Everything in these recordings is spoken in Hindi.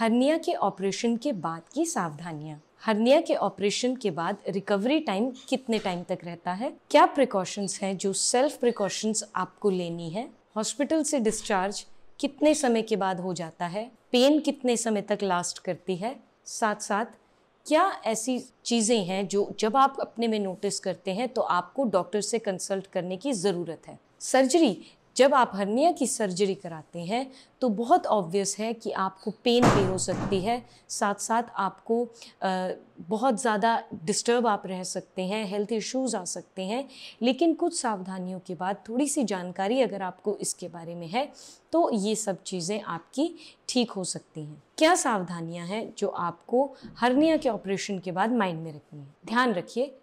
हर्निया के ऑपरेशन के बाद की सावधानियां। हर्निया के ऑपरेशन के बाद रिकवरी टाइम कितने टाइम तक रहता है? क्या प्रिकॉशंस हैं जो सेल्फ प्रिकॉशंस आपको लेनी है? हॉस्पिटल से डिस्चार्ज कितने समय के बाद हो जाता है? पेन कितने समय तक लास्ट करती है? साथ साथ क्या ऐसी चीज़ें हैं जो जब आप अपने में नोटिस करते हैं तो आपको डॉक्टर से कंसल्ट करने की ज़रूरत है? सर्जरी, जब आप हर्निया की सर्जरी कराते हैं तो बहुत ऑब्वियस है कि आपको पेन भी हो सकती है, साथ साथ आपको बहुत ज़्यादा डिस्टर्ब आप रह सकते हैं, हेल्थ इश्यूज़ आ सकते हैं। लेकिन कुछ सावधानियों के बाद, थोड़ी सी जानकारी अगर आपको इसके बारे में है तो ये सब चीज़ें आपकी ठीक हो सकती हैं। क्या सावधानियां हैं जो आपको हर्निया के ऑपरेशन के बाद माइंड में रखनी है? ध्यान रखिए,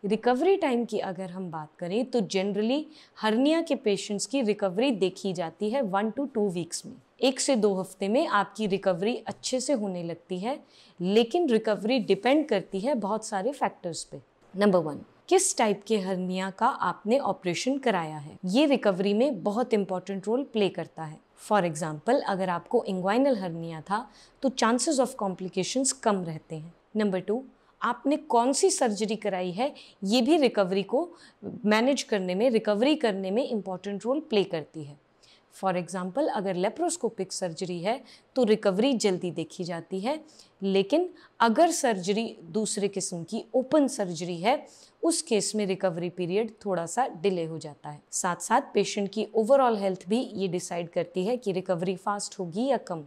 रिकवरी टाइम की अगर हम बात करें तो जनरली हर्निया के पेशेंट्स की रिकवरी देखी जाती है 1 to 2 वीक्स में। 1 से 2 हफ्ते में आपकी रिकवरी अच्छे से होने लगती है, लेकिन रिकवरी डिपेंड करती है बहुत सारे फैक्टर्स पे। नंबर 1, किस टाइप के हर्निया का आपने ऑपरेशन कराया है, ये रिकवरी में बहुत इंपॉर्टेंट रोल प्ले करता है। फॉर एग्जाम्पल, अगर आपको इंग्वाइनल हर्निया था तो चांसेस ऑफ कॉम्प्लिकेशंस कम रहते हैं। नंबर 2, आपने कौन सी सर्जरी कराई है, ये भी रिकवरी को मैनेज करने में, रिकवरी करने में इम्पॉर्टेंट रोल प्ले करती है। फॉर एग्जाम्पल, अगर लेप्रोस्कोपिक सर्जरी है तो रिकवरी जल्दी देखी जाती है, लेकिन अगर सर्जरी दूसरे किस्म की ओपन सर्जरी है उस केस में रिकवरी पीरियड थोड़ा सा डिले हो जाता है। साथ साथ पेशेंट की ओवरऑल हेल्थ भी ये डिसाइड करती है कि रिकवरी फास्ट होगी या कम।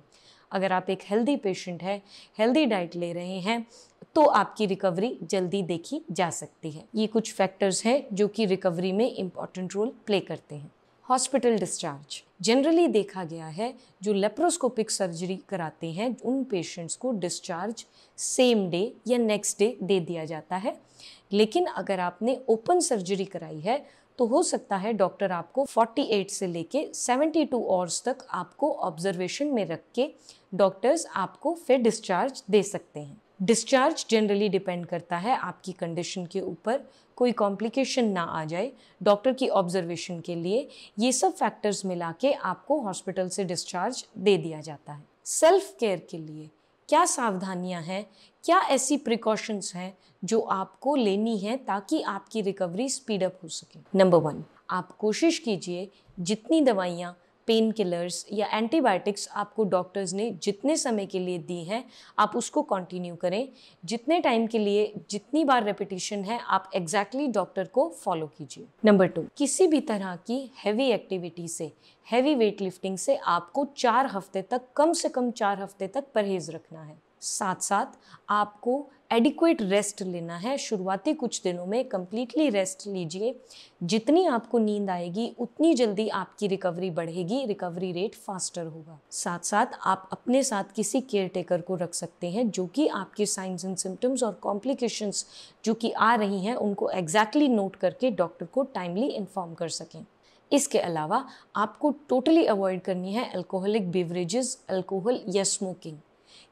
अगर आप एक हेल्दी पेशेंट है, हेल्दी डाइट ले रहे हैं, तो आपकी रिकवरी जल्दी देखी जा सकती है। ये कुछ फैक्टर्स हैं जो कि रिकवरी में इम्पॉर्टेंट रोल प्ले करते हैं। हॉस्पिटल डिस्चार्ज, जनरली देखा गया है जो लेप्रोस्कोपिक सर्जरी कराते हैं उन पेशेंट्स को डिस्चार्ज सेम डे या नेक्स्ट डे दे दिया जाता है। लेकिन अगर आपने ओपन सर्जरी कराई है तो हो सकता है डॉक्टर आपको 48 से लेके 72 आवर्स तक आपको ऑब्जर्वेशन में रख के डॉक्टर्स आपको फिर डिस्चार्ज दे सकते हैं। डिस्चार्ज जनरली डिपेंड करता है आपकी कंडीशन के ऊपर, कोई कॉम्प्लिकेशन ना आ जाए, डॉक्टर की ऑब्जर्वेशन के लिए ये सब फैक्टर्स मिला के आपको हॉस्पिटल से डिस्चार्ज दे दिया जाता है। सेल्फ केयर के लिए क्या सावधानियां हैं, क्या ऐसी प्रिकॉशंस हैं जो आपको लेनी है ताकि आपकी रिकवरी स्पीड अप हो सके? नंबर 1, आप कोशिश कीजिए जितनी दवाइयाँ, पेन किलर्स या एंटीबायोटिक्स आपको डॉक्टर्स ने जितने समय के लिए दी हैं आप उसको कंटिन्यू करें। जितने टाइम के लिए, जितनी बार रेपिटेशन है, आप एग्जैक्टली डॉक्टर को फॉलो कीजिए। नंबर 2, किसी भी तरह की हैवी एक्टिविटी से, हैवी वेट लिफ्टिंग से आपको 4 हफ्ते तक, कम से कम 4 हफ्ते तक परहेज रखना है। साथ साथ आपको एडिक्वेट रेस्ट लेना है। शुरुआती कुछ दिनों में कंप्लीटली रेस्ट लीजिए। जितनी आपको नींद आएगी उतनी जल्दी आपकी रिकवरी बढ़ेगी, रिकवरी रेट फास्टर होगा। साथ साथ आप अपने साथ किसी केयर टेकर को रख सकते हैं जो कि आपके साइंस एंड सिम्टम्स और कॉम्प्लिकेशंस जो कि आ रही हैं उनको एग्जैक्टली नोट करके डॉक्टर को टाइमली इन्फॉर्म कर सकें। इसके अलावा आपको टोटली अवॉइड करनी है अल्कोहलिक बेवरेजेस, अल्कोहल या स्मोकिंग,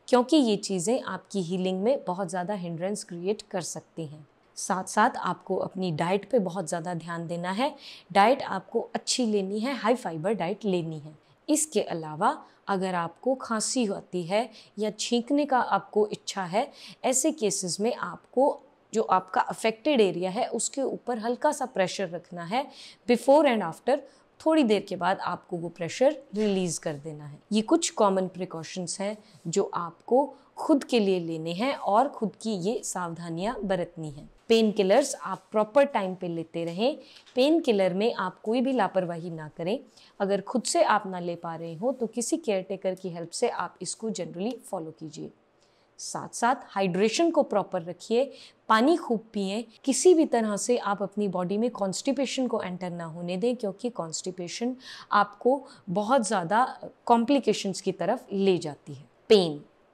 क्योंकि ये चीज़ें आपकी हीलिंग में बहुत ज़्यादा हिंड्रेंस क्रिएट कर सकती हैं। साथ साथ आपको अपनी डाइट पे बहुत ज़्यादा ध्यान देना है। डाइट आपको अच्छी लेनी है, हाई फाइबर डाइट लेनी है। इसके अलावा अगर आपको खांसी होती है या छींकने का आपको इच्छा है, ऐसे केसेस में आपको जो आपका अफेक्टेड एरिया है उसके ऊपर हल्का सा प्रेशर रखना है। बिफोर एंड आफ्टर, थोड़ी देर के बाद आपको वो प्रेशर रिलीज कर देना है। ये कुछ कॉमन प्रिकॉशंस हैं जो आपको खुद के लिए लेने हैं और खुद की ये सावधानियां बरतनी हैं। पेन किलर्स आप प्रॉपर टाइम पे लेते रहें। पेन किलर में आप कोई भी लापरवाही ना करें। अगर खुद से आप ना ले पा रहे हो तो किसी केयर टेकर की हेल्प से आप इसको जनरली फॉलो कीजिए। साथ साथ हाइड्रेशन को प्रॉपर रखिए, पानी खूब पिएं। किसी भी तरह से आप अपनी बॉडी में कॉन्स्टिपेशन को एंटर ना होने दें, क्योंकि कॉन्स्टिपेशन आपको बहुत ज़्यादा कॉम्प्लिकेशंस की तरफ ले जाती है।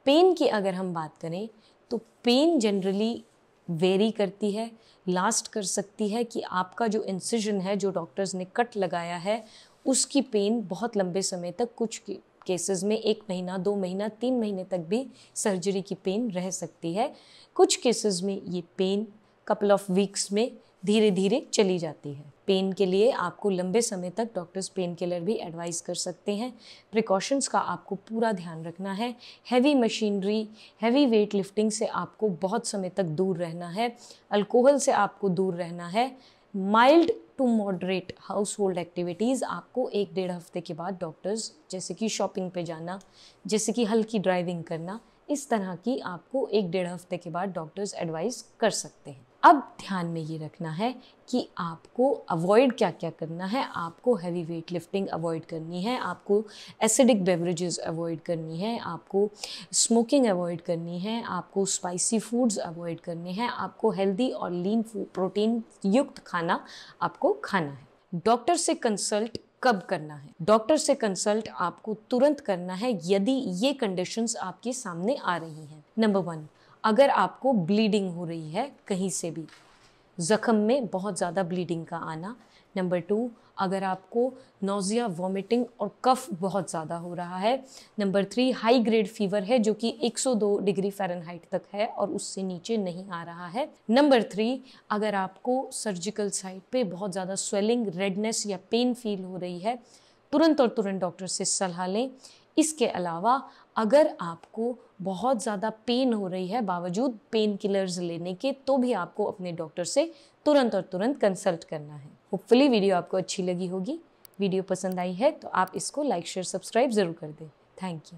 पेन की अगर हम बात करें तो पेन जनरली वेरी करती है, लास्ट कर सकती है कि आपका जो इंसिजन है, जो डॉक्टर्स ने कट लगाया है, उसकी पेन बहुत लंबे समय तक, कुछ केसेस में 1 महीना, 2 महीना, 3 महीने तक भी सर्जरी की पेन रह सकती है। कुछ केसेस में ये पेन कपल ऑफ वीक्स में धीरे धीरे चली जाती है। पेन के लिए आपको लंबे समय तक डॉक्टर्स पेन किलर भी एडवाइस कर सकते हैं। प्रिकॉशंस का आपको पूरा ध्यान रखना है। Heavy machinery, heavy weight lifting से आपको बहुत समय तक दूर रहना है। अल्कोहल से आपको दूर रहना है। Mild to moderate household activities आपको 1-1.5 हफ्ते के बाद डॉक्टर्स, जैसे कि शॉपिंग पे जाना, जैसे कि हल्की ड्राइविंग करना, इस तरह की आपको 1-1.5 हफ्ते के बाद डॉक्टर्स एडवाइस कर सकते हैं। अब ध्यान में ये रखना है कि आपको अवॉइड क्या क्या करना है। आपको हैवी वेट लिफ्टिंग अवॉइड करनी है, आपको एसिडिक बेवरेजेस अवॉइड करनी है, आपको स्मोकिंग अवॉइड करनी है, आपको स्पाइसी फूड्स अवॉइड करने हैं, आपको हेल्दी और लीन प्रोटीन युक्त खाना आपको खाना है। डॉक्टर से कंसल्ट कब करना है? डॉक्टर से कंसल्ट आपको तुरंत करना है यदि ये कंडीशंस आपके सामने आ रही हैं। नंबर 1, अगर आपको ब्लीडिंग हो रही है कहीं से भी, ज़ख्म में बहुत ज़्यादा ब्लीडिंग का आना। नंबर 2, अगर आपको नोज़िया, वॉमिटिंग और कफ बहुत ज़्यादा हो रहा है। नंबर 3, हाई ग्रेड फीवर है जो कि 102 डिग्री फ़ारेनहाइट तक है और उससे नीचे नहीं आ रहा है। नंबर 3, अगर आपको सर्जिकल साइट पे बहुत ज़्यादा स्वेलिंग, रेडनेस या पेन फील हो रही है, तुरंत और तुरंत डॉक्टर से सलाह लें। इसके अलावा अगर आपको बहुत ज़्यादा पेन हो रही है बावजूद पेन किलर्स लेने के, तो भी आपको अपने डॉक्टर से तुरंत और तुरंत कंसल्ट करना है। होपफुली वीडियो आपको अच्छी लगी होगी। वीडियो पसंद आई है तो आप इसको लाइक, शेयर, सब्सक्राइब ज़रूर कर दें। Thank you.